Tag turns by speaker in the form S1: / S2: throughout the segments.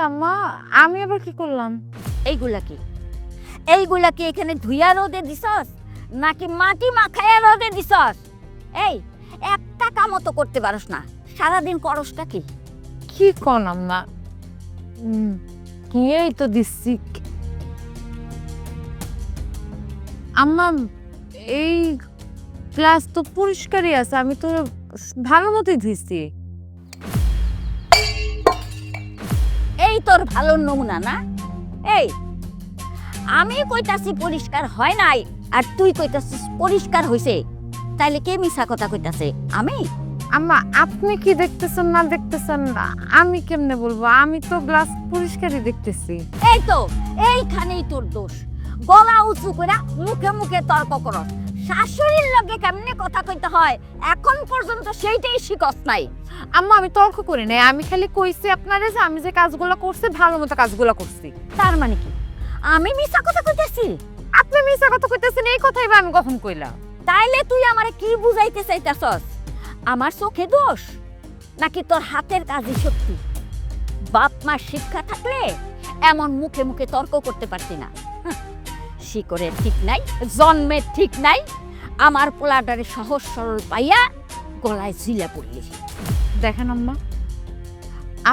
S1: হয়েছে আম্মা? আমি আবার কি করলাম?
S2: এইগুলা কি এখানে ধুইয়া রোদে দিছস নাকি মাটি মাখায়া রোদে দিছস? এই একটা কামও তো করতে পারস না, সারাদিন করসটা কি?
S1: কি কোন আম্মা? এই তো দিচ্ছি আম্মা। এই ক্লাস তো পরিষ্কারই আছে, আমি তো ভালো মতোই ধুইছি।
S2: এই তোর ভালো নমুনা না? এই আমি কইতাছি পরিষ্কার হয় নাই আর তুই কইতাছিস পরিষ্কার হইছে, তাইলে কে মিছা কথা কইতাছে? আমি?
S1: আম্মা আপনি কি দেখতেছেন না দেখতেছেন আমি কেমনে বলবো? আমি তো গ্লাস পরিষ্কারই দেখতেছি।
S2: এই তো এইখানেই তোর দোষ। গলা উঁচু করে মুখে মুখে তর্ক করস। শাশুড়ির লগে কেমনে কথা কইতে হয় এখন পর্যন্ত সেইটাই শিখস নাই।
S1: আম্মা আমি তর্ক করি নাই, আমি খালি কইছি আপনারে যে আমি যে কাজগুলো করছি ভালো মতো কাজগুলো করছি।
S2: তার মানে কি আমি মিছা কথা কইতেছি?
S1: আপনি মিছা কথা কইতেছেন, এই কথাই বা আমি কখন কইলাম?
S2: তাইলে তুই আমারে কি বুঝাইতে চাইতাছস? আমার চোখে দোষ নাকি তোর হাতের কাজই সত্যি? বাপ মার শিক্ষা থাকলে এমন মুখে মুখে তর্ক করতে পারতি না। শিকড়ের ঠিক নাই, জন্মের ঠিক নাই, আমার পোলাটারে সহজ সরল পাইয়া গলায় ঝিলা পড়লি।
S1: দেখেন আম্মা,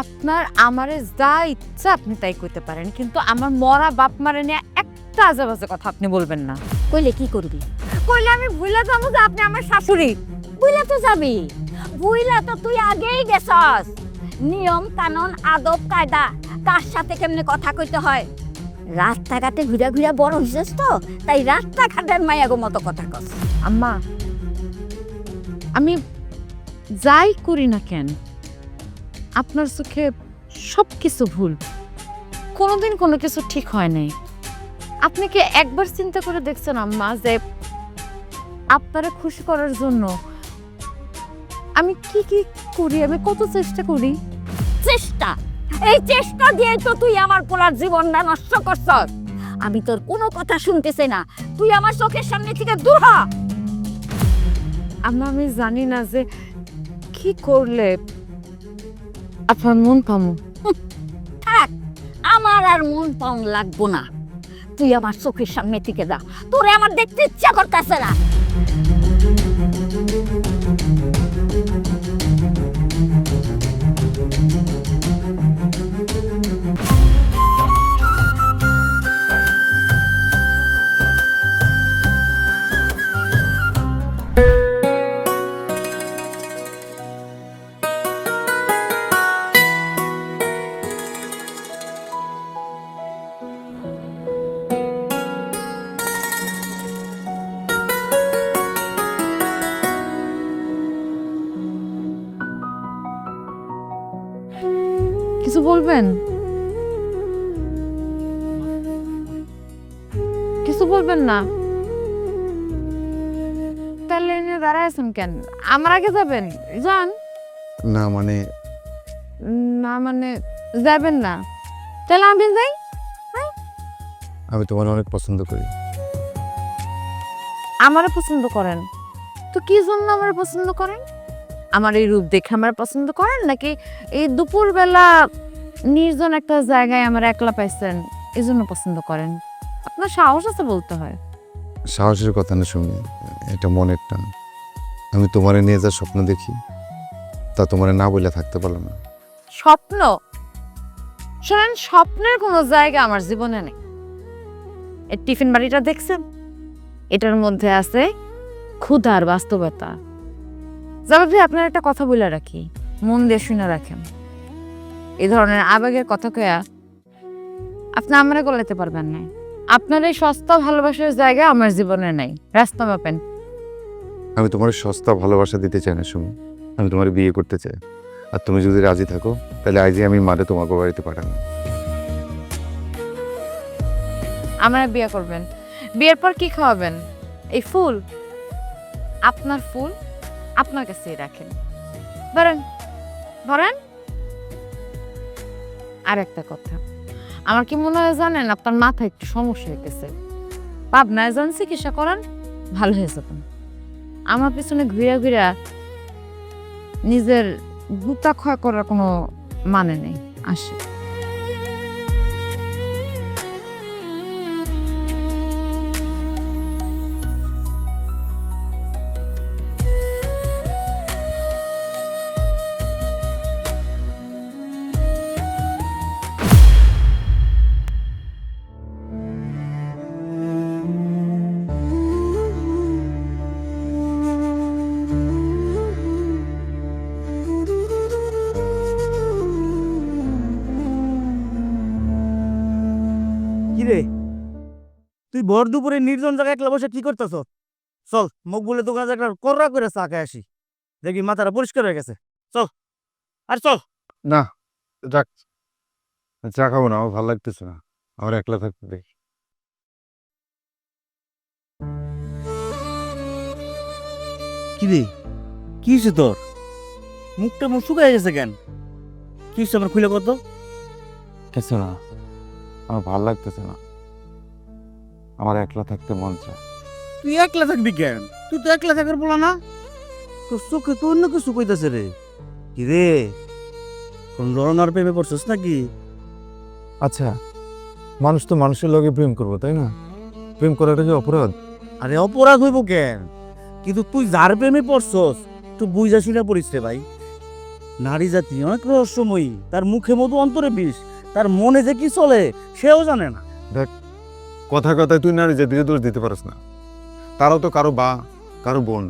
S1: আপনার আমারে যা ইচ্ছা আপনি তাই কইতে পারেন, কিন্তু আমার মরা বাপ মারে নিয়ে একটা আজে বাজে কথা আপনি বলবেন না।
S2: কইলে কি করবি?
S1: কইলে আমি ভুলে যাবো যে আপনি আমার শাশুড়ি।
S2: বুইলা তো যাবি, বুইলা তো তুই আগেই গেছস। নিয়ম কানুন আদব কায়দা কার সাথে কেমনে কথা কইতে হয় রাস্তাঘাটে ঘুরা ঘুরা বড় হইছিস তো, তাই রাস্তাঘাটের মায়াগো মতো কথা কস।
S1: আম্মা আমি যাই করি না কেন আপনার চোখে সব কিছু ভুল, কোনোদিন কোনো কিছু ঠিক হয় নাই। আপনি কি একবার চিন্তা করে দেখছেন আম্মা যে আপনারে খুশি করার জন্য আমি কি কি করি, আমি কত চেষ্টা করি?
S2: চেষ্টা? এই চেষ্টা দিয়ে তো তুই আমার পোলার জীবনটা নষ্ট করছস। আমি তোর কোনো কথা শুনতেছি না, তুই আমার চোখের সামনে থেকে দূর হ।
S1: আম্মা আমি জানি না যে কি করলে আপনার মন পামু।
S2: থাক, আমার আর মন পাউন লাগবো না, তুই আমার চোখের সামনে থেকে যা, তোরে আমার দেখতে ইচ্ছা করতেছে না।
S1: কিছু বলবেন? কিছু বলবেন না? তাহলে নিয়ে দাঁড়ায় আছেন কেন? আমার আগে যাবেন? যান।
S3: না মানে
S1: না মানে যাবেন না? তাহলে আমি যাই।
S3: আমি তোমার অনেক পছন্দ করি।
S1: আমারে পছন্দ করেন তো কি জন্য আমারে পছন্দ করেন? আমার এই রূপ দেখে আমার পছন্দ করেন, নাকি এই দুপুরবেলা নির্জন একটা জায়গায় আমার একলা পাইছেন এই জন্য পছন্দ করেন? আপনার সাহস আছে বলতে হয়।
S3: সাহসের কথা না শুনি, এটা মনের টান। আমি তোমারে নিয়ে যা স্বপ্ন দেখি তা তোমারে না বলে থাকতে পারলাম না।
S1: স্বপ্ন? শোনেন, স্বপ্নের কোনো জায়গা আমার জীবনে নেই। এই টিফিন বাড়িটা দেখছেন? এটার মধ্যে আছে ক্ষুধার বাস্তবতা। যাবে আপনার একটা কথা বলে রাখি, মন দিয়ে শুনে রাখেন। এই ধরনের আবেগের কথা কয়া আপনি আমারে গলাতে পারবেন না। আপনার এই সস্তা ভালোবাসার জায়গা আমার জীবনে নাই, রাস্তা মাপেন।
S3: আমি তোমার সস্তা ভালোবাসা দিতে চাই না সুমি, আমি তোমার বিয়ে করতে চাই। আর তুমি যদি রাজি থাকো তাহলে আজই আমি মারে তোমাকে বাড়িতে পাঠাবো।
S1: আমার বিয়ে করবেন? বিয়ের পর কি খাওয়াবেন? এই ফুল? আপনার ফুল আপনার কাছেই রাখেন, ধরেন ধরেন। আর একটা কথা, আমার কি মনে হয় জানেন, আপনার মাথায় একটু সমস্যা হইতেছে। পাবনায় যান চিকিৎসা করান, ভালো হয়ে যাবেন। আমার পিছনে ঘুরা ঘুরা নিজের গুতা ক্ষয় করার কোনো মানে নেই। আসে।
S4: কিরে তুই ভর দুপুরে নির্জন জায়গায় একলা বসে কি করতেছ? চল মুখ বলে দোকানে একটা কররা করে চা খাই আসি, দেখি মাথাটা পরিষ্কার হয়ে গেছে। চল আর চল।
S3: না, যাক, চা খাবো না, আমার ভালো লাগতেছে না, আমার একলা থাকতে দে।
S4: কিরে কি হয়েছে তোর? মুখটা মুখ শুকায় গেছে কেন? কি হয়েছে আমার খুলে কত?
S3: কিছু না, আমার ভালো লাগতেছে না, আমার একলা থাকতে মন চায়।
S4: তুই একলা থাকবি কেন? তুই তো একলা থাকার বলা না, তোর চোখে তো অন্য কিছু কইতাছে রে। কি রে, কোন লড়নার প্রেমে পড়ছিস নাকি?
S3: আচ্ছা, মানুষ তো মানুষের লগে প্রেম করবো, তাই না? প্রেম করাটা কি অপরাধ?
S4: আরে অপরাধ হইব কেন? কিন্তু তুই যার প্রেমে পড়ছস তুই বুঝা শুনে পড়িস রে ভাই। নারী জাতি অনেক রহস্যময়ী, তার মুখে মধু অন্তরে বিষ, তার মনে যে কি চলে সেও জানে না।
S3: কথায় কথায় তুই নারী জাতিকে দোষ দিতে পারিস না, তারাও তো কারো বা কারো বোন।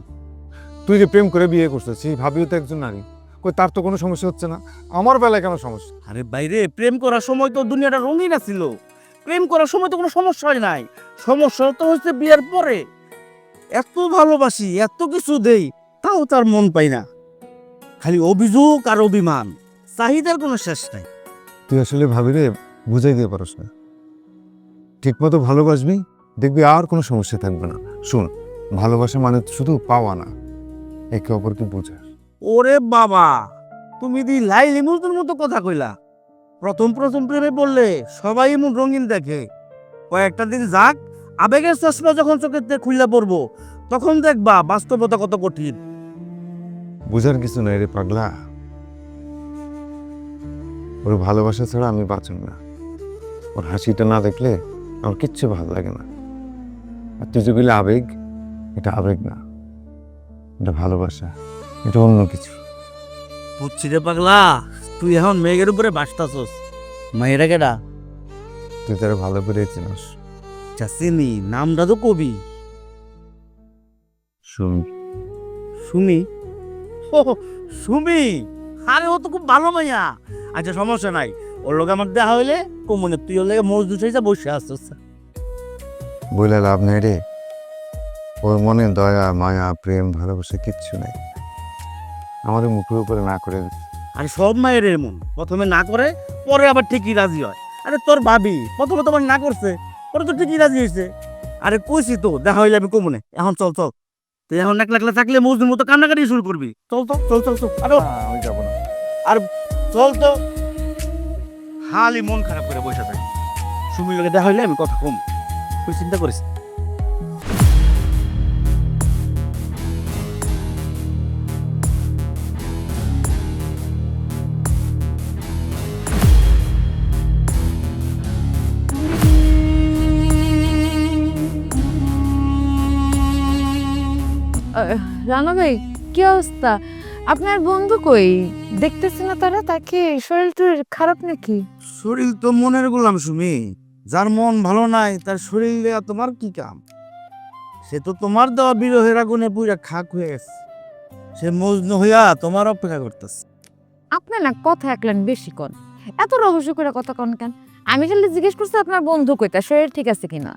S3: তুই যে প্রেম করে বিয়ে করছিস সেই ভাবিও তো একজন নারী, কই তার তো কোনো সমস্যা হচ্ছে না, আমার বেলায় কেন সমস্যা?
S4: আরে বাইরে প্রেম করার সময় তো দুনিয়াটা রঙিন ছিল, প্রেম করার সময় তো কোনো সমস্যা হয় নাই, সমস্যা তো হচ্ছে বিয়ের পরে। এত ভালোবাসি, এত কিছু দেই, তাও তার মন পাই না, খালি অভিযোগ আর অভিমান, চাহিদার কোনো শেষ নাই।
S3: তুই আসলে ভাবিরে বুঝাই দিয়ে পারস না। ঠিক মতো ভালোবাসবি, দেখবি আর কোনো সমস্যা থাকবে না। শুন, ভালোবাসা মানে শুধু পাওয়া না, একে অপরকে বোঝা।
S4: ওরে বাবা, তুমি দি লাইলি মজনুর মতো কথা কইলা। প্রথম প্রথম প্রেমে বললে সবাই এমন রঙিন দেখে, কয়েকটা দিন যাক, আবেগের চশমা যখন চোখের থেকে খুললা পড়বো তখন দেখবা বাস্তবতা কত কঠিন।
S3: বোঝার কিছু নাই রে পাগলা, ওর ভালোবাসা ছাড়া আমি বাঁচব না। ওর হাসিটা না দেখলে আমার কিচ্ছু ভালো লাগে না। আর তুই যে বললি আবেগ, এটা আবেগ না, এটা ভালোবাসা, এটা অন্য কিছু।
S4: বুঝছি রে পাগলা, তুই এখন মেঘের উপরে বাসতাছস। মায়েরা কেডা?
S3: তুই তারা ভালো করে চিনস।
S4: চিনি, নামটা তো কবি।
S3: শুন,
S4: সুমি? ও সুমি, আরে ও তো খুব ভালো মাইয়া। আচ্ছা সমস্যা নাই, ওর লোক আমার দেখা হইলে কমনে তুই ওর লেগে মজদুর চাইছা বসে আসছিস।
S3: বলে লাভ নেই রে, ওর মনে দয়া মায়া প্রেম ভালোবাসা কিচ্ছু নেই, আমাদের মুখের উপরে না করে দিচ্ছে।
S4: আরে সব মায়ের এমন, প্রথমে না করে পরে আবার ঠিকই রাজি হয়। আরে তোর ভাবি প্রথমে তোমার না করছে, পরে তো ঠিকই রাজি হয়েছে। আরে কইছি তো দেখা হইলে আমি কমনে। এখন চল চল, তুই এখন একলা একলা থাকলে মজদুর মতো কান্নাকাটি শুরু করবি। চল তো চল চল চল, আরে
S3: আমি যাবো না।
S4: আর চল তো। খালি মন খারাপ করে বসে থাকি, সুমির লোকে দেখা হইলে আমি কথা কম, তুই চিন্তা করিস।
S1: রানা ভাই, কি অবস্থা? আপনার বন্ধু কই? দেখতেছি না তারা, তাকে শরীর টরীর খারাপ নাকি?
S4: শরীর তো মনের গোলাম সুমি, যার মন ভালো নাই তার শরীর দেয়া তোমার কি কাম? সে তো তোমার দেওয়া বিরহের আগুনে পুরা খাক হয়ে গেছে, সে মজনু হইয়া তোমার অপেক্ষা করতেছে।
S1: আপনি না কথা একলেন বেশি কন, এত রহস্য করে কথা কন কেন? আমি খালি জিজ্ঞেস করছি আপনার বন্ধু কই, তার শরীর ঠিক আছে কিনা।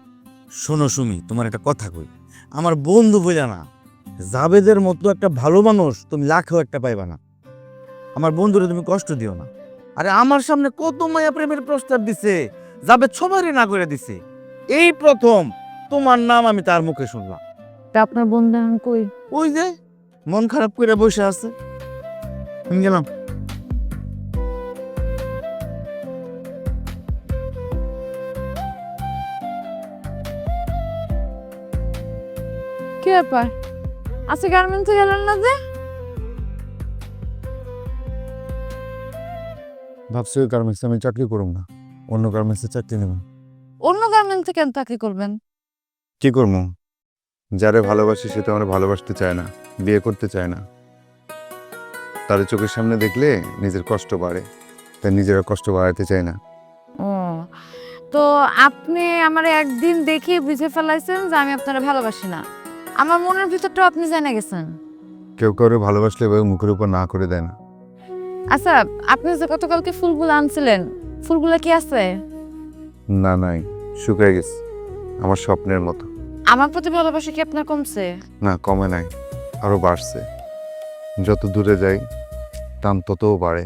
S4: শোনো সুমি, তোমার একটা কথা কই, আমার বন্ধু বইলা না, জাবেদের মতো একটা ভালো মানুষ তুমি লাখেও একটা পাইবা না। আমার বন্ধুরে তুমি কষ্ট দিও না। আরে আমার সামনে কত মায়া প্রেমের প্রস্তাব দিছে, জাবেদ সবারই না করে দিছে, এই প্রথম তোমার নাম আমি তার মুখে শুনলাম।
S1: তা আপনার বন্ধু এখন কই?
S4: ওই যে মন খারাপ করে বসে আছে, আমি গেলাম।
S1: কি ব্যাপার, আজকে গার্মেন্টসে গেলেন না যে?
S3: ভাবছি ওই গার্মেন্টসে আমি চাকরি করব না, অন্য গার্মেন্টসে চাকরি নেব।
S1: অন্য গার্মেন্টসে কেন চাকরি করবেন?
S3: কি করবো? যারে ভালোবাসি সে তো আমার ভালোবাসতে চায় না, বিয়ে করতে চায় না। তাদের চোখের সামনে দেখলে নিজের কষ্ট বাড়ে, তাই নিজেরা কষ্ট বাড়াতে চায় না।
S1: ও, তো আপনি আমার একদিন দেখে বুঝে ফেলাইছেন যে আমি আপনারা ভালোবাসি না। আমার মনের ভিতরটাও আপনি জেনে গেছেন।
S3: কেউ কারো ভালোবাসলে এভাবে মুখের উপর না করে দেয় না।
S1: আচ্ছা, আপনি যে গতকালকে ফুলগুলো আনছিলেন, ফুলগুলো কি আছে?
S3: না নাই, শুকিয়ে গেছে, আমার স্বপ্নের মতো।
S1: আমার প্রতি ভালোবাসা কি আপনার কমছে?
S3: না, কমে নাই, আরো বাড়ছে। যত দূরে যাই টান ততও বাড়ে।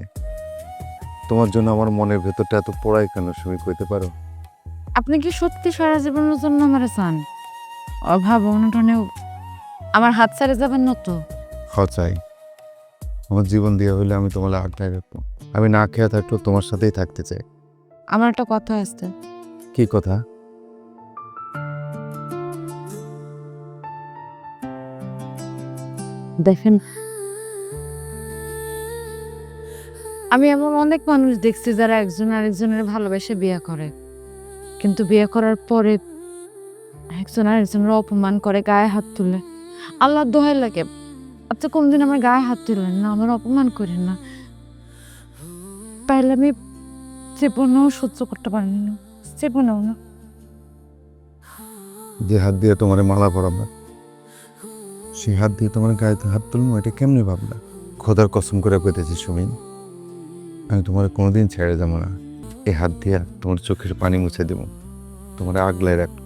S3: তোমার জন্য আমার মনের ভেতরটা এত পোড়ায় কেন তুমি কইতে পারো?
S1: আপনি কি সত্যি সারা জীবনের জন্য আমারে চান? অভাব অনটনেও আমার হাত ছেড়ে যাবেন না তো?
S3: চাই, আমার জীবন দিয়ে হইলে আমি তোমার আটকায় রাখবো। আমি না খেয়ে থাকলেও তোমার সাথেই থাকতে চাই।
S1: আমার একটা কথা আছে।
S3: কি কথা?
S1: দেখেন, আমি এমন অনেক মানুষ দেখছি যারা একজন আরেকজনের ভালোবেসে বিয়ে করে, কিন্তু বিয়ে করার পরে একজন আরেকজনের অপমান করে, গায়ে হাত তুলে। আল্লাহর দোহাই লাগে, আপনি কোনদিন আমার গায়ে হাত তুললেন না, আমার অপমান করেন না। তাইলে আমি জীবনেও সহ্য করতে পারিনি না, জীবনেও না।
S3: যে হাত দিয়ে তোমার মালা পরাবো, সেই হাত দিয়ে তোমার গায়ে হাত তুলবো, এটা কেমনি ভাবলা? খোদার কসম করে কইতেছি সুমিন, আমি তোমার কোনোদিন ছেড়ে যাবো না। এই হাত দিয়ে তোমার চোখের পানি মুছে দেব, তোমার আগলায় রাখবো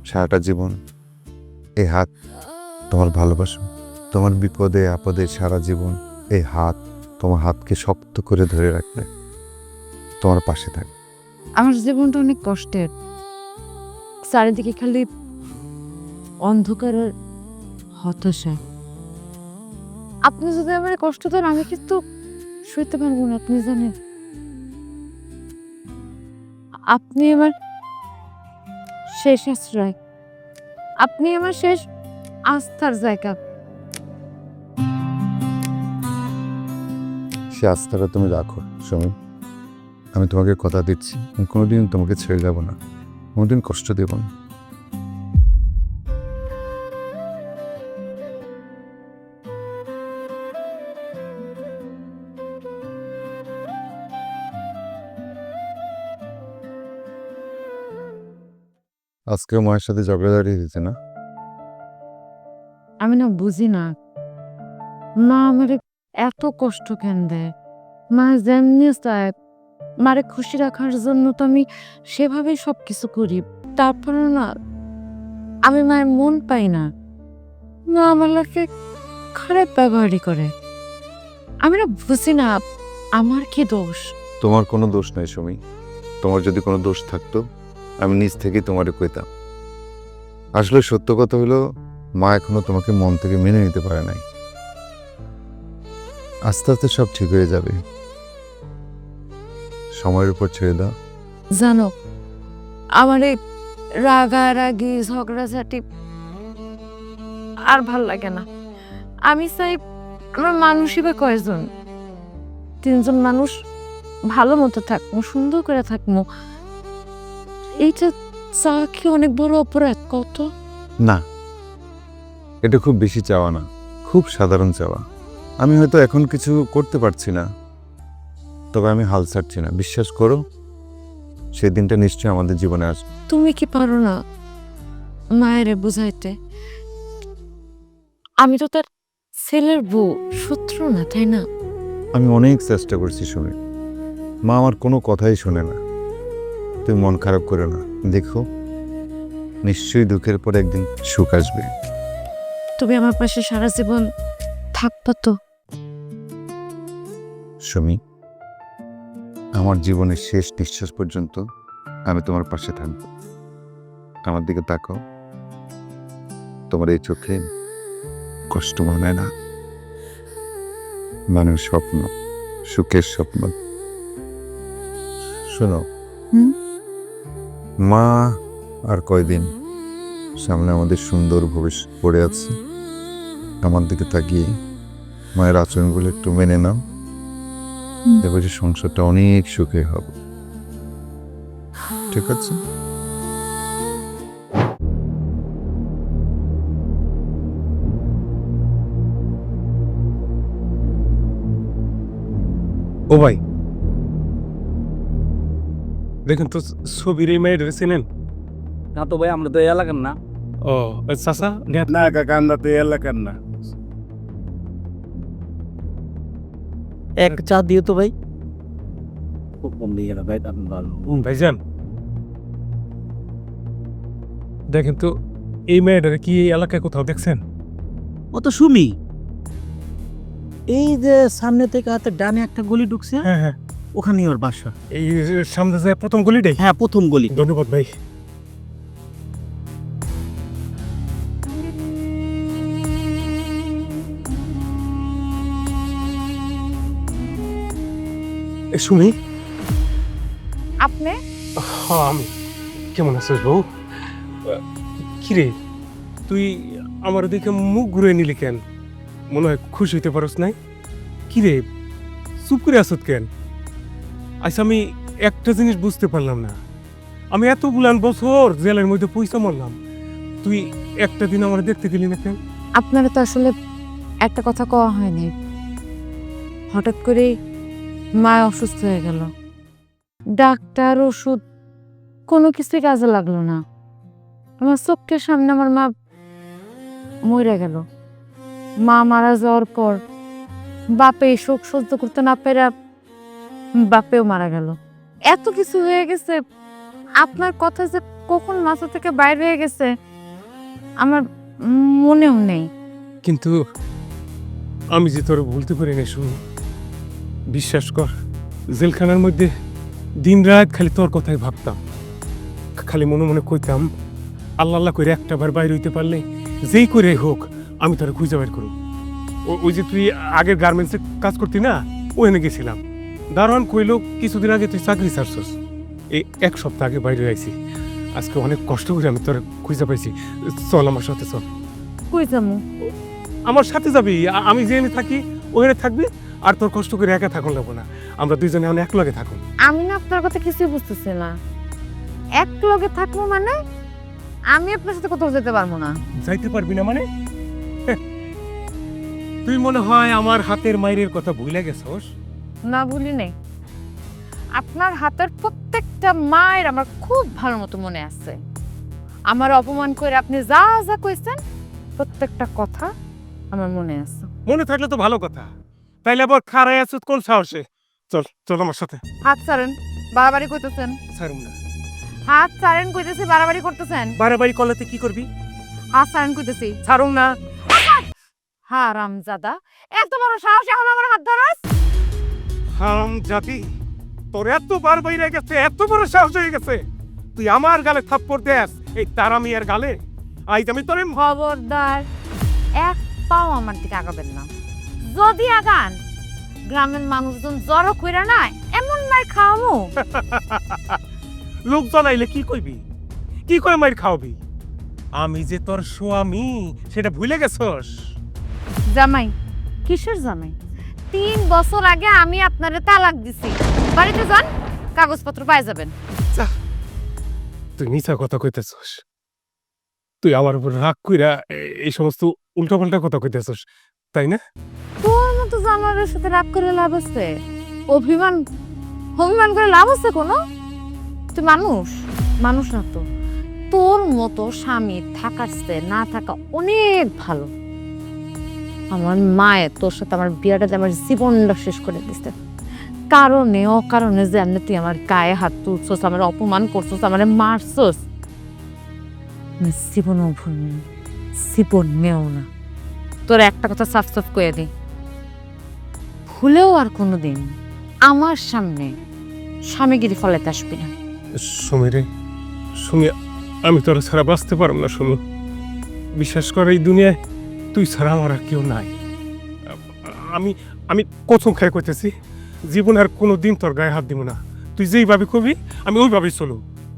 S3: সারাটা জীবন। এই হাত তোমার ভালোবাসো, তোমার বিপদে আপদে সারা জীবন এই হাত তোমার হাতকে শক্ত করে ধরে রাখবে, তোমার পাশে থাকবে।
S1: আমার জীবনটা অনেক কষ্টের, চারিদিকে খালি অন্ধকারের হতাশা। আপনি যদি আমার কষ্ট দেন আমি কিন্তু শুইতে পারবো না, আপনি জানেন। আপনি আমার শেষ আশ্রয়, আপনি আমার শেষ আস্থার জায়গা।
S3: সে আস্থাটা তুমি রাখো সুমিন, আমি তোমাকে কথা দিচ্ছি, আমি কোনোদিন তোমাকে ছেড়ে যাব না, কোনোদিন কষ্ট দেব না। আজকেও মায়ের সাথে ঝগড়া দাঁড়িয়ে দিতে না?
S1: আমি না বুঝি না, মা আমার এত কষ্ট কেন দেয়। মা যেমনি চায়, মারে খুশি রাখার জন্য তো আমি সেভাবেই সব কিছু করি। তারপরে না আমি মায়ের মন পাই না, মা আমার লাগে খারাপ ব্যবহারই করে। আমি না বুঝি না আমার কি দোষ।
S3: তোমার কোনো দোষ নাই সুমি, তোমার যদি কোনো দোষ থাকতো আমি নিজ থেকেই তোমারে কইতাম। আসলে সত্য কথা হলো, মা এখনো তোমাকে মন থেকে মেনে নিতে পারে নাই। আস্তে আস্তে সব ঠিক হয়ে যাবে, সময়ের উপর ছেড়ে দাও।
S1: জানো, আমার এই রাগারাগি ঝগড়াঝাটি আর ভাল লাগে না। আমি চাই আমার মানুষই বা কয়জন, তিনজন মানুষ ভালো মতো থাকবো, সুন্দর করে থাকবো। এইটা চা কি অনেক বড় অপরাধ কত?
S3: না, এটা খুব বেশি চাওয়া না, খুব সাধারণ চাওয়া। আমি হয়তো এখন কিছু করতে পারছি না, তবে আমি হাল ছাড়ছি না। বিশ্বাস করো, সেই দিনটা নিশ্চয়ই আমাদের জীবনে আসবে।
S1: তুমি কি পারো না মায়েরে বুঝাইতে? আমি তো তার ছেলের বউ, শত্রু না, তাই না?
S3: আমি অনেক চেষ্টা করছি শুনে, মা আমার কোনো কথাই শোনে না। তুমি মন খারাপ করো না, দেখো নিশ্চয়ই দুঃখের পর একদিন সুখ আসবে।
S1: তুমি আমার পাশে সারা জীবন থাকবা তো?
S3: সুমি, আমার জীবনের শেষ নিঃশ্বাস পর্যন্ত আমি তোমার পাশে থাকব। আমার দিকে তাকাও, তোমার এই চোখে কষ্ট মনে না, মানে স্বপ্ন, সুখের স্বপ্ন। শোনো,
S1: হুম?
S3: মা আর কয়দিন, সামনে আমাদের সুন্দর ভবিষ্যৎ পড়ে আছে। আমার দিকে তাকিয়ে মায়ের আচরণগুলো একটু মেনে নাও, দেখো যে সংসারটা অনেক সুখে হবে। ঠিক আছে?
S5: ও ভাই, দেখুন তো ছবির এই মেয়েটা চেনেন?
S6: না তো ভাই, আমরা তো এই এলাকার না।
S5: ও চাচা,
S7: না কাকা, আমরা তো এই এলাকার না।
S6: এক চা দিও তো ভাই। খুব কম দিয়ে গেল ভাই, আপনি ভালো।
S5: ভাইজান দেখেন তো এই মেয়েটারে কি এই এলাকায় কোথাও দেখছেন?
S6: ও তো সুমি। এই যে সামনে থেকে হাতে ডানে একটা গলি ঢুকছে,
S5: হ্যাঁ হ্যাঁ,
S6: ওখানেই ওর বাসা।
S5: এই সামনে যায় প্রথম গলিটাই।
S6: হ্যাঁ, প্রথম গলি।
S5: ধন্যবাদ ভাই। সুমি,
S1: আপনি
S5: হ্যাঁ আমি। কেমন আছিস বউ? কিরে, তুই আমার দিকে মুখ ঘুরে নিলি কেন? মনে হয় খুশি হইতে পারস নাই? কিরে, চুপ করে আসত কেন? আচ্ছা, আমি একটা জিনিস বুঝতে পারলাম না। আমি এত বুলান বছর জেলের মধ্যে পয়সা মারলাম, তুই একটা দিন আমার দেখতে গেলি না কেন?
S1: আপনারা তো আসলে একটা কথা কওয়া হয়নি। হঠাৎ করে মা অসুস্থ হয়ে গেল, ডাক্তার ওষুধ কোনো কিছুই কাজে লাগলো না। আমার চোখের সামনে আমার মা মরে গেল। মা মারা যাওয়ার পর বাপে এই শোক সহ্য করতে না পেরে বাপেও মারা গেল। এত কিছু হয়ে গেছে, আপনার কথা যে কখন মাথা থেকে বাইরে হয়ে গেছে আমার মনেও নেই।
S5: কিন্তু আমি যে তোর ভুলতে পারি না শুনি, বিশ্বাস কর, জেলখানার মধ্যে দিন রাত খালি তোর কথাই ভাবতাম। খালি মনে মনে কইতাম, আল্লাহ আল্লাহ করে একটা বার বাইরে হইতে পারলে যেই করে হোক আমি তোর খুঁজে বের করব। ওই যে তুই আগের গার্মেন্টসে কাজ করতি না, ওখানে গেছিলাম। দারোয়ান কইলো কিছুদিন আগে তুই চাকরি ছাড়ছস। এই এক সপ্তাহ আগে বাইরে আইছি। আজকে অনেক কষ্ট করে আমি তোর খুঁজে পাইছি। চল আমার সাথে চল।
S1: কই যামু?
S5: আমার সাথে যাবি, আমি যেখানে থাকি ওখানে থাকবি, আর তোর কষ্ট করে একা থাকুন লাগবো না। আমরা দুইজনে এখন এক লগে থাকুন।
S1: আমি না আপনার কথা কিছুই বুঝতেছি না। এক লগে থাকবো মানে আমি আপনার সাথে কোথাও যেতে পারবো না।
S5: যাইতে পারবি না মানে? তুই মনে হয় আমার হাতের মায়ের কথা ভুলে গেছস।
S1: না, ভুলি নেই। আপনার হাতের প্রত্যেকটা মায়ের আমার খুব ভালো মতো মনে আছে। আমার অপমান করে আপনি যা যা কইছেন প্রত্যেকটা কথা আমার মনে আছে।
S5: মনে থাকলে তো ভালো কথা, তাইলে আবার খারাই আছিস কোন সাহসে? চল চল আমার সাথে।
S1: হাত ছাড়েন, বাড়াবাড়ি করতেছেন।
S5: ছাড়ুম না।
S1: হাত ছাড়েন কইতেছি, বাড়াবাড়ি করতেছেন।
S5: বাড়াবাড়ি করলে তুই কি করবি?
S1: হাত ছাড়েন কইতেছি।
S5: ছাড়ুম না।
S1: হারামজাদা, এত বড় সাহস এখন আমার হাত ধরাস?
S5: হাম জাতি, তোর এত বার বাইরে গেছে, এত বড় সাহস হয়ে গেছে, তুই আমার গালে থাপ্পড় দেস এই তারা মিয়ার গালে? আইজ আমি তোরে
S1: খবরদার, এক পাও আমার দিকে আগাবেন না। যদি আগান গ্রামের মানুষজন জড়ো কইরা না এমন মার খাওয়ামু।
S5: লোক জানাইলে কি কইবি? কি কই মাইর খাওয়াবি? আমি যে তোর স্বামী সেটা ভুলে গেছস?
S1: জামাই? কিসের জামাই? 3 বছর আগে আমি আপনারে তালাক দিছি। বাড়িতে যান, কাগজপত্র পাই যাবেন।
S5: তুই মিছা কথা কইতেছস। তুই আমার উপর রাগ কইরা এই সমস্ত উল্টাপাল্টা কথা কইতেছস, তাই না?
S1: তোর মতো জানোয়ারের সাথে রাগ করে লাভ আছে? অভিমান অভিমান করে লাভ আছে কোনো? তুই মানুষ? মানুষ না তো। তোর মতো স্বামী থাকার চেয়ে না থাকা অনেক ভালো। আমার মায়ের তোর সাথে আমার বিয়েটাতে আমার জীবনটা শেষ করে দিচ্ছে। কারণে অকারণে যে এমনি তুই আমার গায়ে হাত তুলছস, আমার অপমান করছস, আমার মারছস, জীবনও ভুলবি না, জীবন নেও না। তোর একটা কথা সাফ সাফ কয়ে দিই, ভুলেও আর কোনোদিন আমার সামনে স্বামীগিরি ফলাতে আসবি না।
S5: সুমি রে, সুমি, আমি তোর ছাড়া বাঁচতে পারব না। সুমি, বিশ্বাস কর, এই দুনিয়ায় তুই ছাড়া আমার আর কেউ নাই। আমি আমি কসম খাই কইতেছি, জীবন আর কোনো দিন তোর গায়ে হাত দিব না। তুই যেইভাবে কবি আমি ওইভাবেই চলু।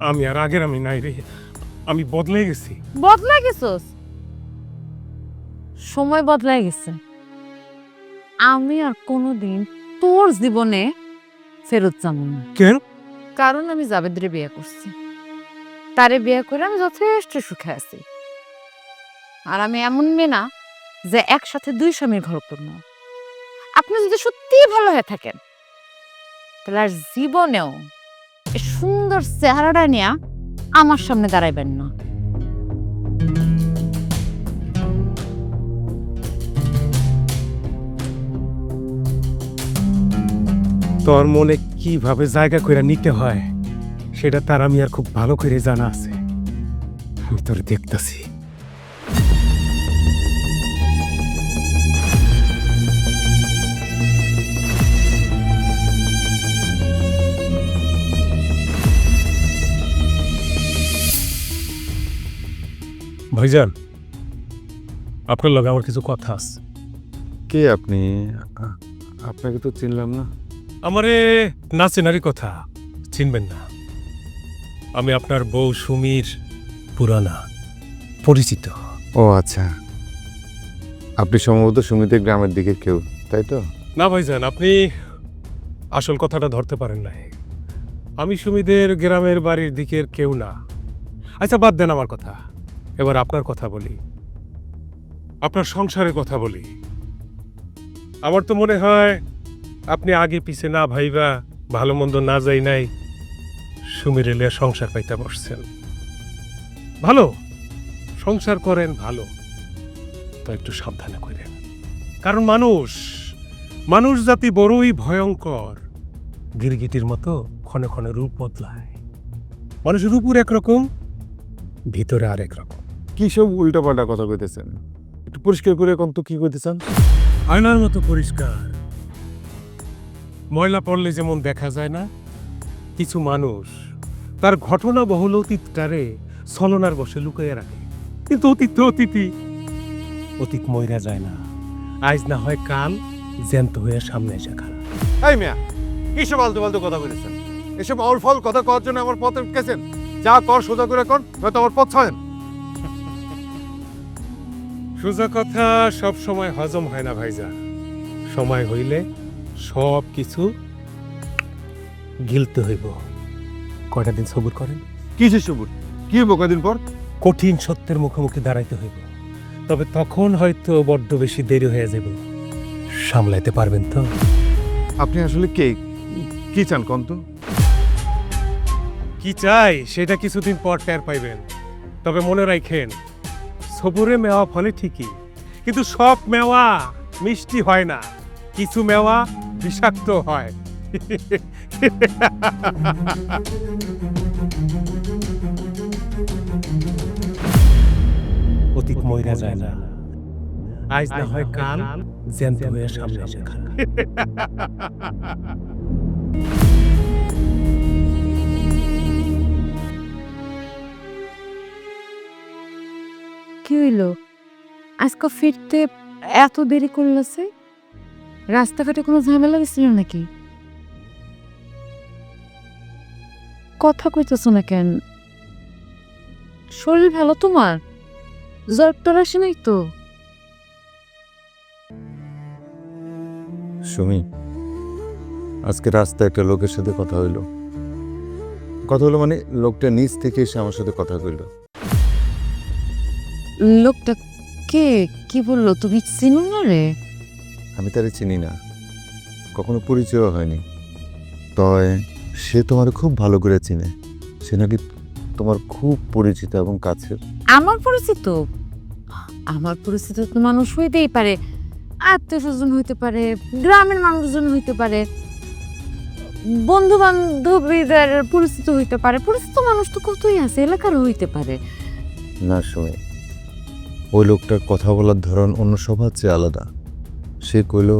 S5: আমি আর আগের আমি নাই রে, আমি বদলে গেছি।
S1: বদলাই গেছস? সময় বদলাই গেছে। আমি আর কোনোদিন তোর জীবনে ফেরত যাব না।
S5: কেন?
S1: কারণ আমি জাবেদরে বিয়ে করছি। তারে বিয়ে করে আমি যথেষ্ট সুখে আছি। আর আমি এমন মেয়ে না যে একসাথে 2 স্বামীর ঘর করবো। আপনি যদি সত্যিই ভালো হয়ে থাকেন তাহলে আর জীবনেও এই সুন্দর চেহারাটা নিয়ে আমার সামনে দাঁড়াইবেন না।
S5: তোর মনে কিভাবে জায়গা করে নিতে হয় সেটা তার আমি আর খুব ভালো করে জানা আছে। আমি তোর দেখতেছি। ভাইজান, আপনার লগে আমার কিছু কথা আছে।
S3: কে আপনি? আপনাকে তো চিনলাম না।
S5: আমারে না চেনারই কথা, চিনবেন না। আমি আপনার বউ সুমির পুরানা পরিচিত।
S3: ও আচ্ছা, আপনি সম্ভবত সুমিতের গ্রামের দিকে কেউ, তাই তো?
S5: না ভাইজান, আপনি আসল কথাটা ধরতে পারেন নাই। আমি সুমিদের গ্রামের বাড়ির দিকের কেউ না। আচ্ছা বাদ দেন আমার কথা, এবার আপনার কথা বলি, আপনার সংসারের কথা বলি। আমার তো মনে হয় আপনি আগে পিছে না ভাইবা, ভালো মন্দ না যাই নাই, সুমির এলিয়া সংসার পাইতে বসছেন। ভালো সংসার করেন, ভালো, তো একটু সাবধানে করেন। কারণ মানুষ জাতি বড়ই ভয়ঙ্কর। গিরগিটির মতো ক্ষণে ক্ষণে রূপ বদলায়। মানুষের উপর একরকম, ভিতরে আরেক রকম।
S3: কি সব উল্টাপাল্টা কথা কইতেছেন? একটু পরিষ্কার করে এখন তো কি কইতেছেন?
S5: আয়নার মতো পরিষ্কার। ময়লা পড়লে যেমন দেখা যায় না, কিছু মানুষ তার ঘটনা বহুল অতীতটারে ছলনার বসে লুকিয়ে রাখে। কিন্তু অতীত তো অতীতই, অতীত মইরা যায় না। আজ না হয় কাল জ্যান্ত হয়ে সামনে এসে খারাপ।
S3: এই মিয়া, কি সব আলতু ফালতু কথা কইতেছেন? এসব অল কথা কওয়ার জন্য আমার পথে উঠতেছেন? যা কর সোজা করে কর, নয়তো আমার পথ ছয়েন।
S5: সোজা কথা সব সময় হজম হয় না ভাইজা। সময় হইলে সব কিছু গিলতে হইব। কয়টা দিন সবুর করেন।
S3: কিসের সবুর? কি হইব কয়দিন পর?
S5: কঠিন সত্যের মুখোমুখি দাঁড়াইতে হইব, তবে তখন হয়তো বড্ড বেশি দেরি হয়ে যাব। সামলাইতে পারবেন তো?
S3: আপনি আসলে কে? কি চান কোন তো?
S5: কি চাই সেটা কিছুদিন পর টের পাইবেন। তবে মনে রাখেন, সবুরে মেওয়া ফলে ঠিকই, কিন্তু সব মেওয়া মিষ্টি হয় না। কিছু মেওয়া বিষাক্ত হয়। অতীত মইরা যায় না। আজ না হয় কাল জ্যান্ত হয়ে সামনে এসে খারাপ।
S1: কি হইলো? আজকে ফিরতে এত দেরি করলেছে? রাস্তাঘাটে কোনো ঝামেলা হয়েছিল নাকি? কথা কইতেছো না কেন? শরীর ভালো তোমার? জ্বর টর আসে নাই তো?
S3: সুমি, আজকে রাস্তায় একটা লোকের সাথে কথা হইলো মানে লোকটা নিজ থেকে এসে আমার সাথে কথা কইলো।
S1: লোকটা কে? কি বললো? তুমি চিনো না রে?
S3: আমি তারে চিনি না, কখনো পরিচয় হয়নি। তয় সে তোমার খুব ভালো করে চিনে। সে নাকি তোমার খুব পরিচিত এবং কাছের।
S1: আমার পরিচিত? আমার পরিচিত তো মানুষ হইতেই পারে, আত্মীয় স্বজন হইতে পারে, গ্রামের মানুষজন হইতে পারে, বন্ধু বান্ধবীদের পরিচিত হইতে পারে। পরিচিত মানুষ তো কতই আছে, এলাকার হইতে পারে।
S3: না সুমি, ওই লোকটার কথা বলার ধরন অন্য সবার চেয়ে আলাদা। সে কইল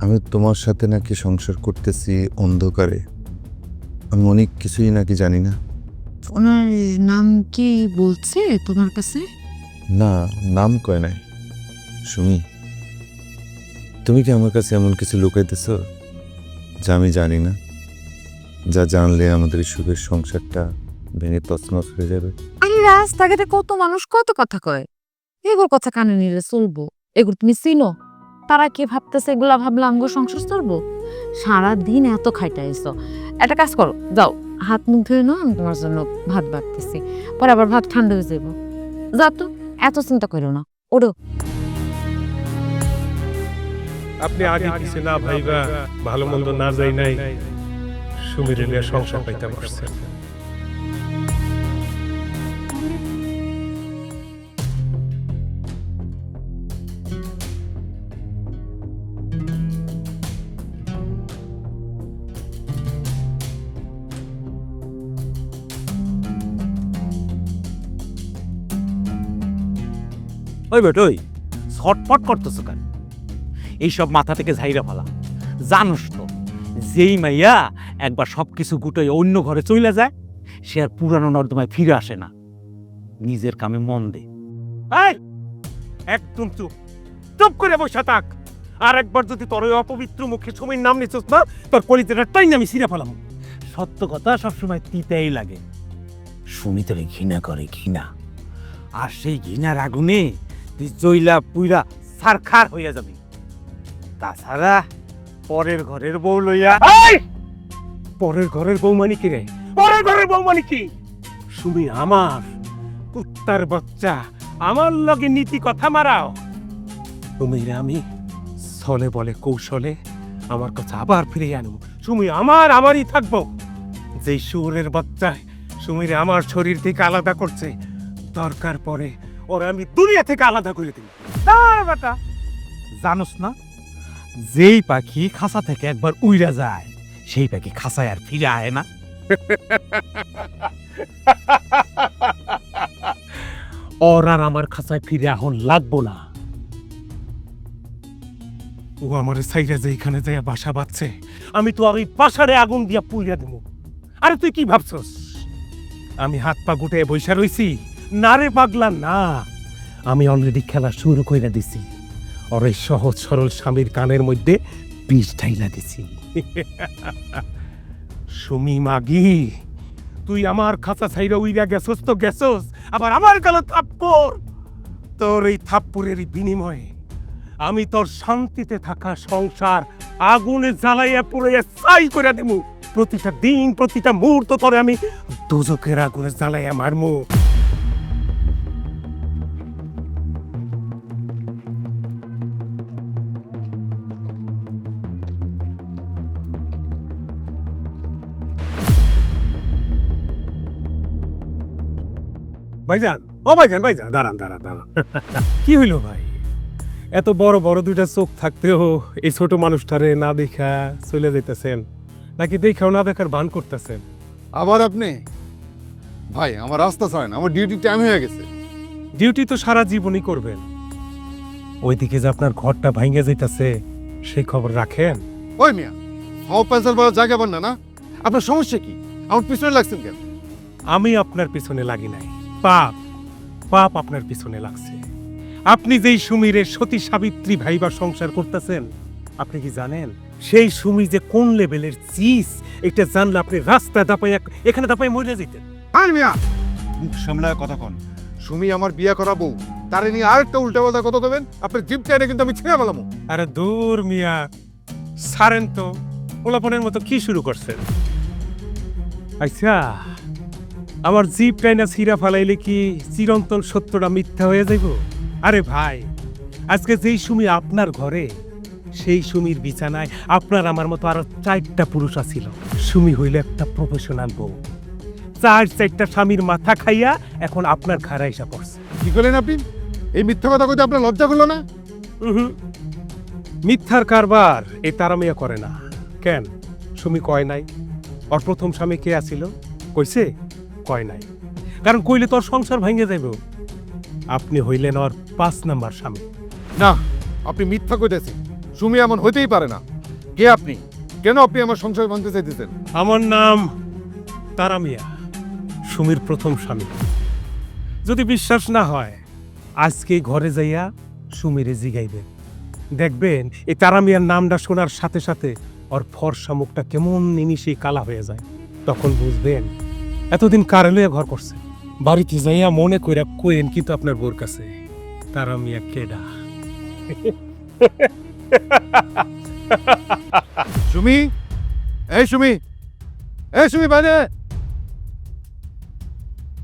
S3: আমি তোমার সাথে নাকি সংসার করতেছি অন্ধকারে, আমি অনেক কিছুই নাকি জানি না।
S1: ওনার নাম কি বলছে তোমার কাছে?
S3: না, নাম কয় নাই। সুমি, তুমি কি আমার কাছে এমন কিছু লুকাইতেছ যা আমি জানি না, যা জানলে আমাদের এই সুখের সংসারটা ভেঙে তছনছ হয়ে যাবে?
S1: আরে রাস্তাঘাটে কত মানুষ কত কথা কয়, এগুলোর কথা কানে নিলে চলবো? এগুলো তুমি চিনো? তারা কি ভাবতেছে এগুলা ভাবলে আঙ্গ সংসার চলবো? সারাদিন এত খাইটাইছো, একটা কাজ করো, যাও হাত মুখ ধুয়ে নাও, আমি তোমার জন্য ভাত বাড়তেছি, পরে আবার ভাত ঠান্ডা হয়ে যাবো। যাও তো, এত চিন্তা করো না, ওড়ো।
S5: আপনি আগে কিছু না ভাইবা, ভালো মন্দ না যাই নাই, সুমির এলিয়া সংসার পাইতে বসছেন।
S6: ওই বেটই ছটফট করতেছ কেন? এইসব মাথা থেকে ঝাইরা ফেলা। জানোস তো যেই মাইয়া একবার সব কিছু গুটোয় অন্য ঘরে চলে যায় সে আর পুরানো নর্দমায় ফিরে আসে না। নিজের কামে মন দে।
S5: এই একদম চুপ, চুপ করে বসে থাক। আর একবার যদি তোর ওই অপবিত্র মুখে সুমির নাম নিছিস না, তোর কলিজাটা টাইন আমি ছিঁড়ে ফেলাম।
S6: সত্য কথা সবসময় তিতেই লাগে। সুমি তোরে ঘৃণা করে, ঘৃণা। আর সেই ঘৃণার আগুনে তুই জইলা পুইরা সারখার হইয়া যাবি। তাছাড়া পরের ঘরের বউ লইয়া
S5: পরের ঘরের বউ মানে কি রে? পরের ঘরের বউ মানে কি? সুমি আমার কুত্তার বাচ্চা, আমার লগে নীতি কথা মারাও। সুমিরে আমি ছলে বলে কৌশলে আমার কথা আবার ফিরে আনবো। সুমি আমারই থাকবো। যেই শুয়োরের বাচ্চায় সুমিরে আমার শরীর থেকে আলাদা করছে, দরকার পরে ওরা আমি দুনিয়া থেকে আলাদা করে দিই। বেটা
S6: জানোস না, যেই পাখি খাঁচা থেকে একবার উইরা যায় সেই পাখি খাঁচায় আর ফিরে আয় না।
S5: ওর আর আমার খাঁচায় ফিরে এখন লাগবো না। ও আমার সাইরা যেখানে যাইয়া বাসা বাঁধছে, আমি তো আর ওই পাশারে আগুন দিয়া পুড়িয়া দেবো। আরে তুই কি ভাবছস আমি হাত পা গুটে বৈশা রইছি? না রে পাগলা না, আমি অলরেডি খেলা শুরু কইরা দিছি। ওর এই সহজ সরল স্বামীর কানের মধ্যে বিষ ঢাইলা দিছি। সুমি মাগি, তুই আমার খাঁচা ছাইরা উইরা গেছস তো গেছস, আবার আমার গালে থাপ্পড়। তোর এই থাপ্পড়ের বিনিময়ে আমি তোর শান্তিতে থাকা সংসার আগুনে জ্বালাইয়া পুড়াইয়া ছাই করে দেবো। প্রতিটা দিন প্রতিটা মুহূর্ত তোরে আমি দোজখের আগুনে জ্বালাইয়া মারমু। ভাইজান, ও ভাইজান, ভাইজান দাঁড়ান দাঁড়ান দাঁড়ান। কি হইল ভাই? এত বড় বড় দুইটা চোখ থাকতেও এই ছোট মানুষটারে না দেখা চলে যাইতেছেন, নাকি দেখাও না দেখার ভান করতেছেন?
S3: আবার আপনি? ভাই আমার রাস্তা ছাড়েন, আমার ডিউটি টাইম হয়ে গেছে।
S5: ডিউটি তো সারা জীবনই করবেন। ওইদিকে যে আপনার ঘরটা ভাঙে যাইতেছে সেই খবর রাখেন?
S3: ওই মিয়া, হাও পেন্সার বড় জায়গা পান না না? আপনার সমস্যা কি? আমার পিছনে লাগছেন কেন?
S5: আমি আপনার পিছনে লাগি নাই, পাপ পাপ আপনার পিছনে লাগছে। আপনি যেই সুমিরে সতী সাবিত্রী ভাইবার সংসার করতেছেন, আপনি কি জানেন সেই সুমি যে কোন লেভেলের চিজ? এটা জানলে আপনি রাস্তায় দাপাই এখানে দাপাই মরে যেতেন।
S3: আর মিয়া, মুখ সামলায় কথা কন। সুমি আমার বিয়ে করা বউ, তারে নিয়ে আরেকটা উল্টাপাল্টা কথা দেবেন, আপনার জিপ চাইলে কিন্তু আমি ছিঁড়ে ফেলামো।
S5: আরে দূর মিয়া, সারেন তো, পোলাপনের মতো কি শুরু করছেন? আচ্ছা, আমার জিপ টাইনা ছিঁড়া ফালাইলে কি চিরন্তন সত্যটা মিথ্যা হয়ে যাইব? আরে ভাই, আজকে যেই সুমি আপনার ঘরে, সেই সুমির বিছানায় আপনার আমার মতো আরো 4টা পুরুষ আছিল। সুমি হইল একটা প্রফেশনাল বউ, 4টা স্বামীর মাথা খাইয়া এখন আপনার খাড়া এসে পড়ছে।
S3: কি করলেন আপনি? এই মিথ্যা কথা কইতে আপনার লজ্জা করলো না?
S5: উহুম। মিথ্যার কারবার এই তারা মেয়ে করে না। কেন সুমি কয় নাই ওর প্রথম স্বামী কে আছিল? কইছে? কয় নাই। কারণ কইলে তোর সংসার ভেঙে যাইব। আপনি হইলেন ওর 5 নাম্বার স্বামী।
S3: না, আপনি মিথ্যা কইতেছেন। সুমি এমন হইতেই পারে না। কে আপনি? কেন আপনি আমার সংসার ভাঙতে চাইতেছেন?
S5: আমার নাম তারা মিয়া, সুমির প্রথম স্বামী। যদি বিশ্বাস না হয় আজকে ঘরে যাইয়া সুমিরে জিগাইবেন, দেখবেন এই তারা মিয়ার নামটা শোনার সাথে সাথে ওর ফর্সা মুখটা কেমন নিমিষেই কালা হয়ে যায়। তখন বুঝবেন এতদিন কারে লইয়া ঘর করছে। বাড়িতে যাইয়া মনে কইরা কইেন কিন্তু আপনার বোর কাছে, তারা মিয়া কেডা।
S3: সুমি, এই সুমি, এই সুমি বাইরে।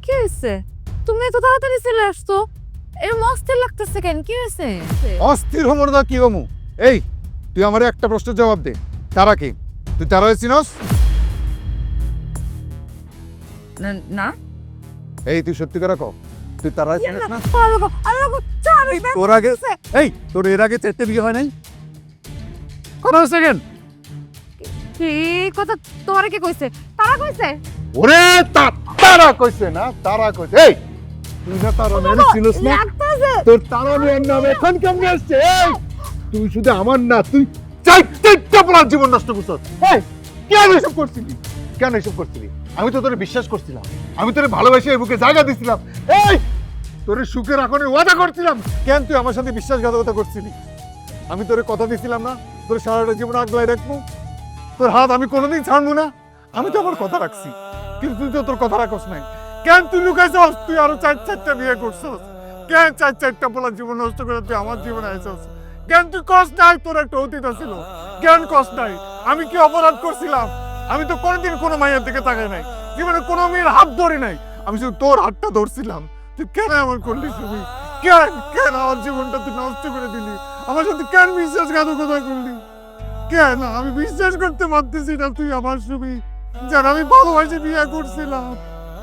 S1: কি হয়েছে? তুমি এত তাড়াতাড়ি চলে আসছো, এরকম অস্থির লাগতেছে কেন? কি হয়েছে?
S3: অস্থির হমর না কি হমু? এই তুই আমার একটা প্রশ্নের জবাব দে, তারা কি? তুই তারা চিনস?
S1: না।
S3: এই তুই সত্যি করে কও, তুই তারা চিনস না?
S1: এই
S3: তোর আগে, এই তোর এর আগে 4টে বিয়ে হয় নাই? কোন সেকেন্ড?
S1: কথা তোমারে কে কইছে? তারা কইছে?
S3: ওরে তারা কইছে না, তারা কইছে। এই
S7: তুই না তারণের ছিলিস না? তোর তারণের নাম এখন কেমনে আসছে? এই, তুই শুধু আমার না, তুই চারটা পড়ার জীবন নষ্ট করছিস। এই, কেন এসব করছিলি? কেন এসব করছিলি? আমি তো তোরে বিশ্বাস করছিলাম, আমি তোরে ভালোবেসে এই বুকে জায়গা দিছিলাম। এই, তোরে সুখে রাখনে ওয়াদা করছিলাম, কেন তুই আমার সাথে বিশ্বাসঘাতকতা করছিলি? আমি তোরে কথা দিছিলাম না তোর সারাটা জীবন আগলায় রাখবো, তোর হাত আমি কোনোদিন ছাড়বো না। আমি তো আমার কথা রাখছি, কিন্তু তুই তো তোর কথা রাখস নাই। কেন তুই লুকাইছস? তুই আরো চারটা বিয়ে করছস। কেন চারটা বলার জীবন নষ্ট করে তুই আমার জীবনে আইছস? কেন তুই কষ্ট নাই? তোর একটা অতীত ছিল, কেন কষ্ট নাই? আমি কি অপরাধ করছিলাম? আমি তো কোনোদিন কোনো মায়ের দিকে তাকাই নাই, জীবনে কোনো মেয়ের হাত ধরি নাই, আমি শুধু তোর হাতটা ধরছিলাম। তুই কেন এমন করলি সুমি? কেন কেন আমার জীবনটা তুই নষ্ট করে দিলি? আমার সাথে কেন বিশ্বাসঘাতকতা করলি? কেন? আমি বিশ্বাস করতে পারতেছি না তুই আমার সুমি, যার আমি ভালোবাসে বিয়ে করছিলাম,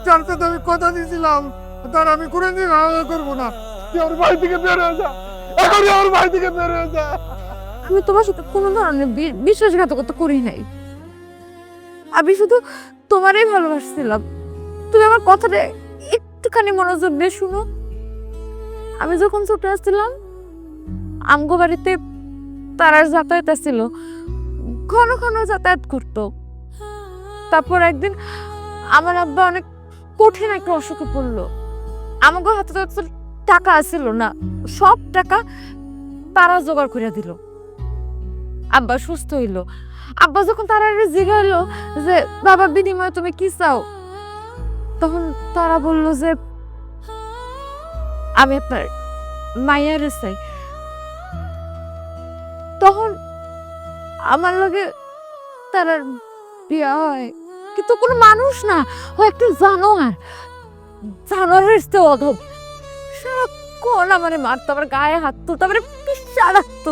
S7: যার সাথে আমি কথা দিয়েছিলাম, তার আমি কোনোদিন আলাদা করবো না। তুই আমার বাড়ি থেকে বের হয়ে যা, এখনই আমার বাড়ি থেকে বের হয়ে যা।
S1: আমি তোমার সাথে কোনো ধরনের বিশ্বাসঘাতকতা করি নাই। আমি শুধু তোমারই ভালোবাসছিলাম। তুমি আমার কথাটা একটুখানি মনোযোগ দিয়ে শুনো। আমি যখন ছোট আসছিলাম, আমগো বাড়িতে তারার যাতায়াত ছিল, ঘন ঘন যাতায়াত করতো। তারপর একদিন আমার আব্বা অনেক কঠিন একটা অসুখে পড়লো। আমাকে হাতে তো টাকা আসছিল না, সব টাকা তারা জোগাড় করে দিল। আব্বা সুস্থ হইলো। আব্বা যখন তারা জিজ্ঞাসা যে বাবা বিনিময়ে তুমি কি চাও, তখন তারা বলল যে আমি আপনার মাইয়ারে চাই। তখন আমার লগে তার বিয়া হয়, কিন্তু কোনো মানুষ না, ও একটা জানোয়ার। জানোয়ারের চেয়ে অধম। সারাক্ষণ আমারে মারতো, আমার গায়ে হাত তুলতো, আমার পিচ্ছা রাখতো।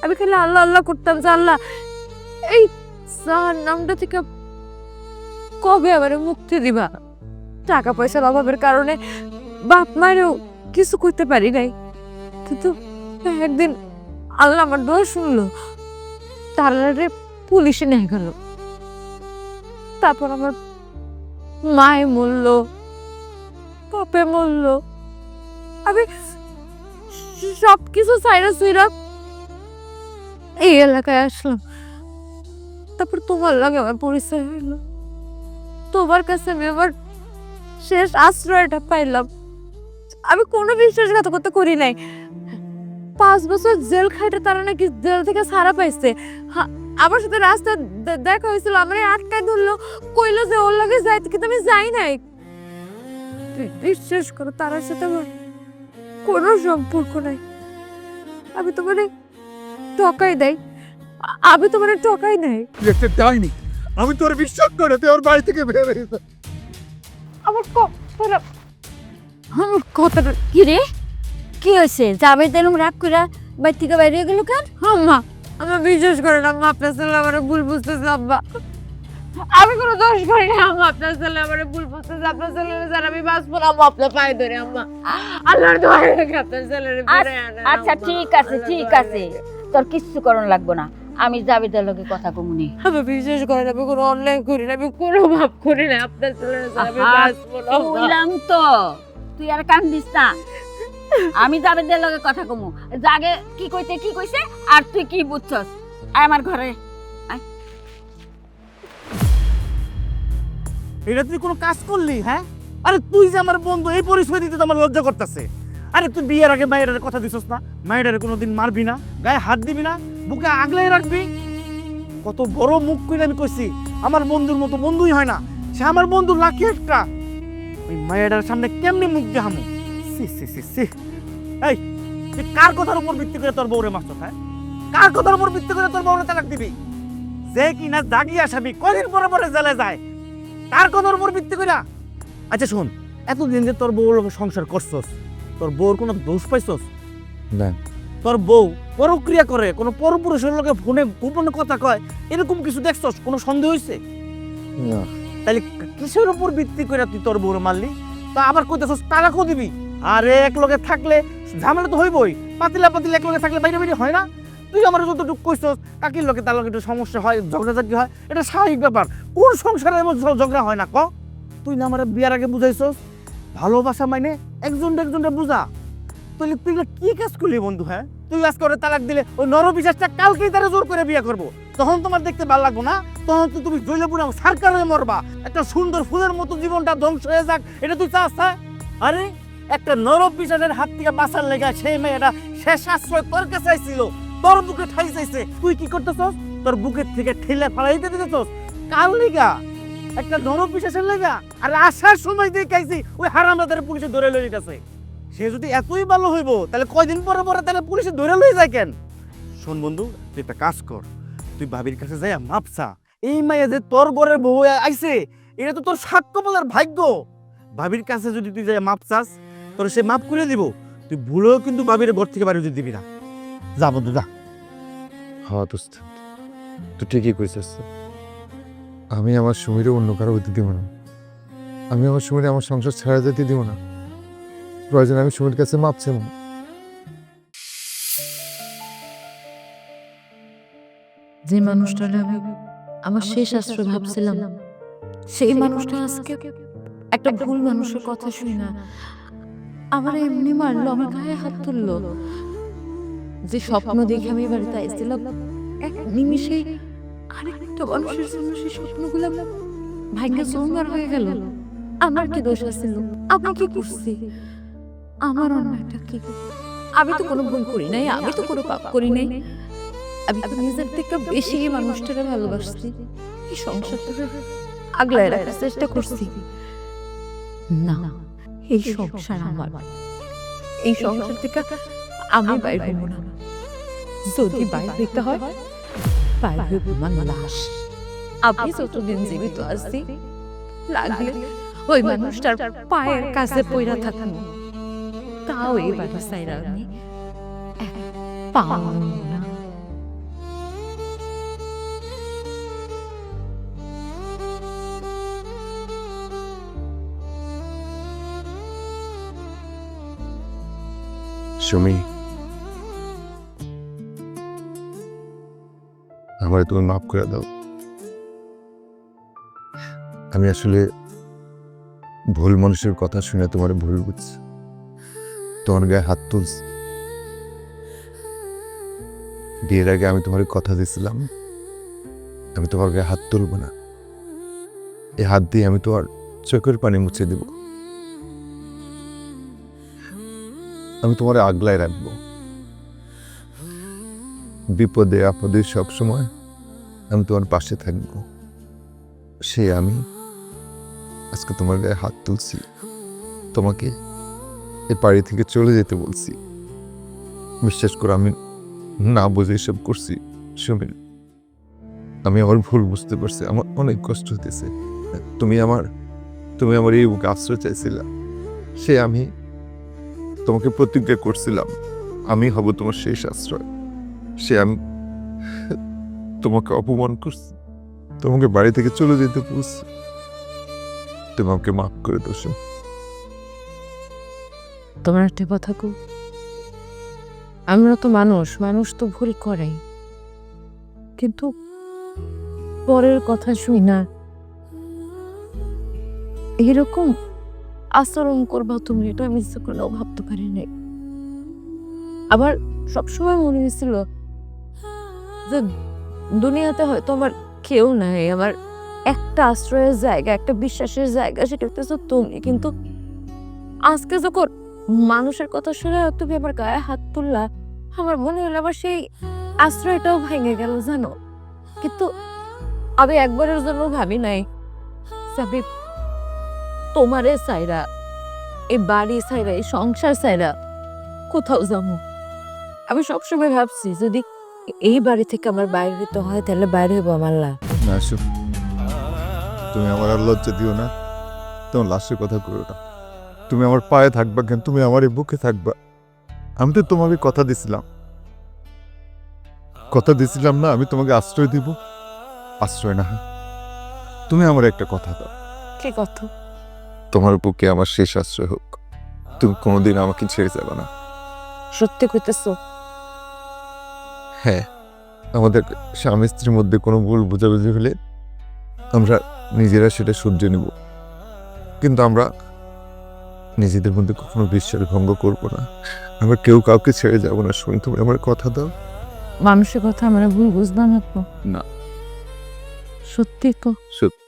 S1: আমি খালি আল্লাহ আল্লাহ করতাম যে আল্লাহ এই নামটা থেকে কবে আমারে মুক্তি দিবা। টাকা পয়সার অভাবের কারণে বাপ মায়েরও কিছু করতে পারি নাই, কিন্তু একদিন আল্লাহ আমার দোয়া শুনলো, তারারে পুলিশে নিয়ে গেল। তারপর আমার মায়ে মরল, বাপে মরল। আমি সবকিছু সাইরা সুইরা এই এলাকায় আসলাম। তারপর তোমার লাগে আমার পরিচয় হইল, তোমার কাছে আমি আমার শেষ আশ্রয়টা পাইলাম। আমি কোনো বিশ্বাসঘাতকতা করি নাই। 5 বছর জেল খাইতে তারা নাকি জেল থেকে ছাড়া পাইছে। আমার সাথে রাস্তা দেখা হয়েছিল, আমার আটকায় ধরলো, কইলো যে ওর লাগে যাইতে, কিন্তু আমি যাই নাই। বিশ্বাস করো, তার সাথে আমার কোনো সম্পর্ক নাই। আমি তোমার ঠকাই দেয়, আমি তোমার ঠকাই নাই।
S7: দেখতে যাইনি, আমি তোর বিশ্বাস করে তুই ওর বাড়ি থেকে বের হয়ে যা।
S1: আমার
S2: কথাটা কি রে? কি হয়েছে? যাবে তেলুম রাগ করে বাড়ি থেকে বাইরে গেল কেন?
S1: আম্মা, আমার বিশ্বাস করেন আম্মা, আপনার ছেলে আমার ভুল বুঝতেছে আব্বা। আমি কোনো দোষ করি না আম্মা, আপনার ছেলে আমার ভুল বুঝতেছে। আপনার ছেলের যারা আমি বাঁচবো না আম্মা, আপনার পায়ে ধরে আম্মা, আল্লাহর দোয়া রেখে আপনার ছেলের
S2: আচ্ছা ঠিক আছে, ঠিক আছে, তোর কিচ্ছু করণ লাগবো না। আমি জাবেদের লগে কথা কমুনি।
S1: আমি বিশ্বাস করেন, আমি কোনো অন্যায় করি না, আমি কোনো ভাব করি না। আপনার ছেলের যারা আমি বাঁচবো না।
S2: বুঝলাম তো, তুই আর কান্দিস না। আমি জাবেদের লগে কথা কমু। জাগে কি কইছে আর তুই কি বুঝছস? আয় আমার ঘরে।
S6: এটা তুই কোনো কাজ করলি? হ্যাঁ, আরে তুই যে আমার বন্ধু, এই পরিচয় দিতে তো আমার লজ্জা করতেছে। আরে তুই বিয়ের আগে মায়ের কথা দিছস না, মায়ের কোনোদিন মারবি না, গায়ে হাত দিবি না, বুকে আগলাই রাখবি। কত বড় মুখ করে আমি কইছি, আমার বন্ধুর মতো বন্ধুই হয় না, সে আমার বন্ধু লাকি একটা। ওই মায়ের সামনে কেমনি মুখ দেখামু? সি সি সি সি। এই, তুই কার কথার উপর ভিত্তি করে তোর বউরে মারছস? হ্যাঁ, কার কথার উপর ভিত্তি করে তোর বউরে তালাক দিবি? যে কিনা জাগি আসামি কদিন পরে পরে জেলে যায়, তার কথার উপর ভিত্তি করে? আচ্ছা শোন, এতদিন যে তোর বউর লগে সংসার করছস, তোর বউর কোনো দোষ পাইছস?
S3: না।
S6: তোর বউ পরক্রিয়া করে, কোনো পরপুরুষের লগে ফোনে গোপনে কথা কয়, এরকম কিছু দেখছস? কোনো সন্দেহ হইছে?
S3: না।
S6: তাহলে কিসের উপর ভিত্তি করে তুই তোর বউরে মারলি? তা আবার কইতেছস তালাকও দিবি? আরে এক লগে থাকলে ঝামেলা তো হইবই, পাতিলা এক লগে থাকলে বাইরে বাইরে হয় না? তুই আমার যতটুকু কইছস কাকির লগে তার লগে একটু সমস্যা হয়, ঝগড়াঝাটি হয়, এটা স্বাভাবিক ব্যাপার। কোন সংসারে এমন ঝগড়া হয় না ক? তুই না আমার বিয়ার আগে বুঝাইছস
S4: ভালোবাসা মানে একজনটা বুঝা। তুই তুই কি কাজ করলি বন্ধু? হ্যাঁ, তুই আজ করে তালাক দিলে ওই নরপিশাচটা কালকেই তারা জোর করে বিয়ে করবো, তখন তোমার দেখতে ভালো লাগবো না? তখন তো তুমি জৈলপুরে সারকার হয়ে মরবা, একটা সুন্দর ফুলের মতো জীবনটা ধ্বংস হয়ে যাক, এটা তুই চাস? হ্যাঁ? আরে একটা নরপিশাচের হাত থেকে বাঁচার লেগা সেই মেয়েটা শেষ আশ্রয় তোর কাছে আইছিল, তোর বুকে ঠাই চাইছে, তুই কি করতেছস? তোর বুকের থেকে ঠেলে ফালাইতে দিতেছস কাল লেগা, একটা নরপিশাচের লেগা। আর আসার সময় দেখাইছি ওই হারামজাদার পুলিশে ধরে লয়ে গেছে। সে যদি এতই ভালো হইব তাহলে কয়দিন পরে তাহলে পুলিশে ধরে লয়ে যায় কেন? শোন বন্ধু, তুই একটা কাজ কর, তুই ভাবির কাছে যাই মাপসা, এই মাইয়া যে তোর ঘরের বউ আইছে এটা তো তোর সাক্ষ্য বলার ভাগ্য। ভাবির কাছে যদি তুই যাই মাপ চাস, তোর সে মাপ করে দিব। তুই ভুলেও কিন্তু ভাবির ঘর থেকে বাড়ি দিবি না। যা বন্ধু যা।
S3: হ্যাঁ দোস্ত, তুই ঠিকই কইছিস। আমি আমার সুমিরে অন্য কারো হইতে দিব না। আমি আমার সুমিরে আমার সংসার ছেড়ে যেতে দিব না। প্রয়োজন আমি সুমির কাছে মাপ চাইব।
S1: যে মানুষটার আমি আমার শেষ আশ্রয় ভাবছিলাম, সেই মানুষটা আজকে একটা ভুল মানুষের কথা শুনি না আমার এমনি মারলো, আমার গায়ে হাত তুললো। যে স্বপ্ন দেখে আমি বাড়িতে আসছিলাম, এক নিমিষে আরেকটা মানুষের জন্য সেই স্বপ্নগুলো ভাগ্য চৌমার হয়ে গেল। আমার কি দোষ আছিল? আমি কি করছি? আমার অন্যটা কি? আমি তো কোনো ভুল করি নাই, আমি তো কোনো পাপ করি নাই। আমি তো নিজের থেকে বেশি এই মানুষটাকে ভালোবাসছি, এই সংসারটাকে আগলায় রাখার চেষ্টা করছি। না, এই সংসার আমার, এই সংসার থেকে আমি বাইর হইব না। যদি বাইর হইতে হয়, বাইর হইব আমার লাশ। আমি যতদিন জীবিত আছি, লাগলে ওই মানুষটার পায়ের কাছে পইরা থাকুন, তাও এই বাড়ি চাইরা আমি এক পাও নড়ব না।
S3: সুমি, আমার তুমি মাফ করে দাও। আমি আসলে ভুল মানুষের কথা শুনে তোমার ভুল বুঝছি, তোমার গায়ে হাত তুলছি। বিয়ের আগে আমি তোমার কথা দিয়েছিলাম আমি তোমার গায়ে হাত তুলব না। এই হাত দিয়ে আমি তোমার চোখের পানি মুছে দেব। আমি তোমার আগলায় রাখবো, বিপদে আপদে সব সময় আমি তোমার পাশে থাকবো। সে আমি আজকে তোমার গায়ে হাত তুলছি, তোমাকে এই বাড়ি থেকে চলে যেতে বলছি। বিশ্বাস করো, আমি না বুঝে এসব করছি। সুমির, আমি আমার ভুল বুঝতে পারছি, আমার অনেক কষ্ট হতেছে। তুমি আমার এই বুকে আশ্রয় চাইছিলা, সে আমি তোমাকে প্রতিজ্ঞা করছিলাম আমি হব তোমার শেষ আশ্রয়। সে আমি তোমাকে অপমান করছি, তোমাকে বাড়ি থেকে চলে যেতে বলছি। তুমি আমাকে মাফ করে দাও।
S1: তোমার একটা কথা কো, আমরা তো মানুষ, মানুষ তো ভুল করে, কিন্তু পরের কথা শুই না এরকম আচরণ করবা তুমি, এটা আমি ইচ্ছা করলেও ভাবতে পারি নাই। আবার সবসময় মনে হয়েছিল যে দুনিয়াতে হয়তো আমার কেউ নাই, আমার একটা আশ্রয়ের জায়গা, একটা বিশ্বাসের জায়গা, সেটা হচ্ছে তুমি। কিন্তু আজকে যখন মানুষের কথা শুনে তুমি আমার গায়ে হাত তুললা, আমার মনে হলো আবার সেই আশ্রয়টাও ভেঙে গেল, জানো। কিন্তু আমি একবারের জন্য ভাবি নাই আমি তোমারে চাইরা, এই বাড়ি চাইরা, এই সংসার চাইরা কোথাও যাবো। আমি সবসময় ভাবছি যদি এই বাড়ি থেকে আমার বাইরে হইতে হয় তাহলে বাইরে হইব আমার লাভ।
S3: না সুম, তুমি আমার আর লজ্জা দিও না, তোমার লাশের কথা করো না। তুমি আমার পায়ে থাকবা কেন? তুমি আমার এই বুকে থাকবা। আমি তো তোমাকে কথা দিছিলাম না আমি তোমাকে আশ্রয় দিব। আশ্রয় না, তুমি আমার একটা কথা দাও।
S1: কি কথা?
S3: তোমার বুকে আমার শেষ আশ্রয় হোক। তুমি কোনোদিন আমাকে ছেড়ে যাবে না।
S1: সত্যি কইতেছো?
S3: হ্যাঁ, আমাদের স্বামী স্ত্রীর মধ্যে কোনো ভুল বোঝাবুঝি হলে আমরা নিজেরা সেটা সহ্য নিব, কিন্তু আমরা নিজেদের মধ্যে কখনো বিশ্বাস ভঙ্গ করবো না, আমরা কেউ কাউকে ছেড়ে যাবো না। শুনি, তুমি আমার কথা দাও।
S1: মানুষের কথা আমরা ভুল বুঝলাম না তো?
S3: না।
S1: সত্যি তো?
S3: সত্যি।